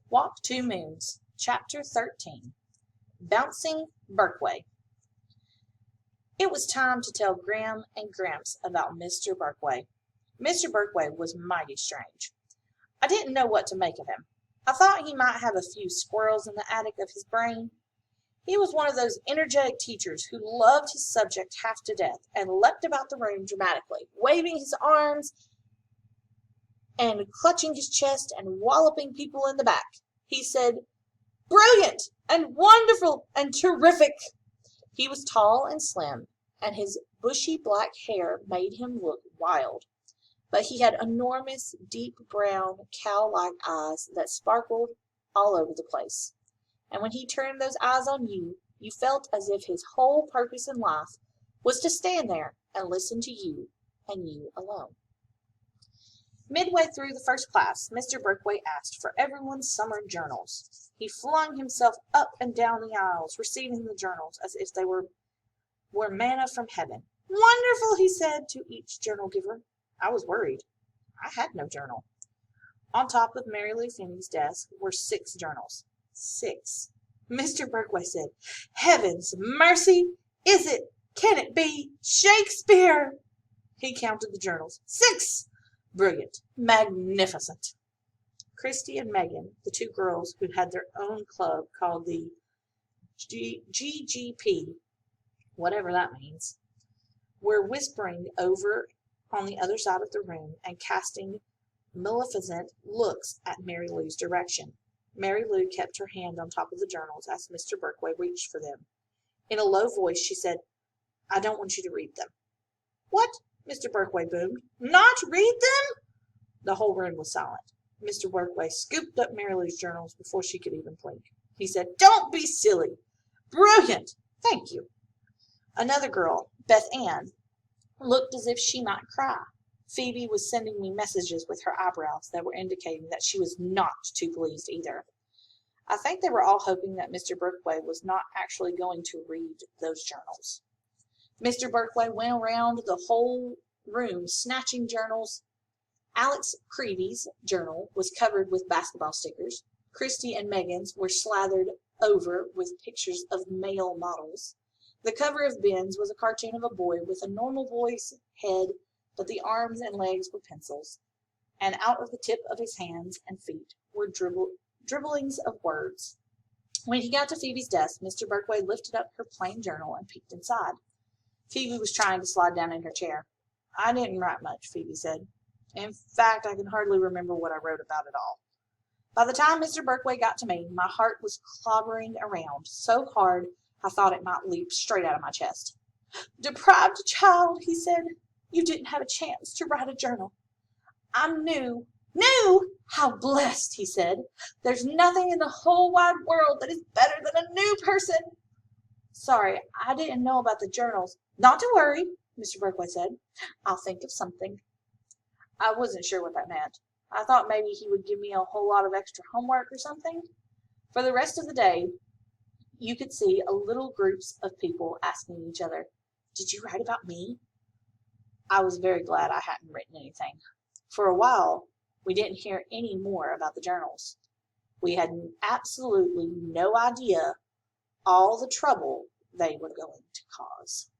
Walk Two Moons, Chapter 13. Bouncing Berkway. It was time to tell Grim and Gramps about Mr. Berkway. Mr. Berkway was mighty strange. I didn't know what to make of him. I thought he might have a few squirrels in the attic of his brain. He was one of those energetic teachers who loved his subject half to death and leapt about the room dramatically, waving his arms and clutching his chest and walloping people in the back. He said, "Brilliant and wonderful and terrific." He was tall and slim, and his bushy black hair made him look wild. But he had enormous, deep brown, cow-like eyes that sparkled all over the place. And when he turned those eyes on you, you felt as if his whole purpose in life was to stand there and listen to you, and you alone. Midway through the first class, Mr. Berkway asked for everyone's summer journals. He flung himself up and down the aisles, receiving the journals as if they were manna from heaven. "Wonderful," he said to each journal giver. I was worried. I had no journal. On top of Mary Lou Finney's desk were 6 journals. 6. Mr. Berkway said, "Heavens mercy! Can it be Shakespeare?" He counted the journals. 6! Brilliant. Magnificent. Christy and Megan, the 2 girls who had their own club called the GGP, whatever that means, were whispering over on the other side of the room and casting maleficent looks at Mary Lou's direction. Mary Lou kept her hand on top of the journals as Mr. Berkway reached for them. In a low voice, she said, "I don't want you to read them." "What?" Mr. Berkway boomed. "Not read them?" The whole room was silent. Mr. Berkway scooped up Mary Lou's journals before she could even blink. He said, "Don't be silly. Brilliant. Thank you." Another girl, Beth Ann, looked as if she might cry. Phoebe was sending me messages with her eyebrows that were indicating that she was not too pleased either. I think they were all hoping that Mr. Berkway was not actually going to read those journals. Mr. Berkway went around the whole room snatching journals. Alex Creevy's journal was covered with basketball stickers. Christy and Megan's were slathered over with pictures of male models. The cover of Ben's was a cartoon of a boy with a normal boy's head, but the arms and legs were pencils, and out of the tip of his hands and feet were dribblings of words. When he got to Phoebe's desk, Mr. Berkway lifted up her plain journal and peeked inside. Phoebe was trying to slide down in her chair. "I didn't write much," Phoebe said. "In fact, I can hardly remember what I wrote about it all." By the time Mr. Berkway got to me, my heart was clobbering around so hard I thought it might leap straight out of my chest. "Deprived child," he said. "You didn't have a chance to write a journal." "I'm new." "New? How blessed," he said. "There's nothing in the whole wide world that is better than a new person." "Sorry, I didn't know about the journals." "Not to worry," Mr. Berkway said. "I'll think of something." I wasn't sure what that meant. I thought maybe he would give me a whole lot of extra homework or something. For the rest of the day, you could see little groups of people asking each other, "Did you write about me?" I was very glad I hadn't written anything. For a while, we didn't hear any more about the journals. We had absolutely no idea all the trouble they were going to cause.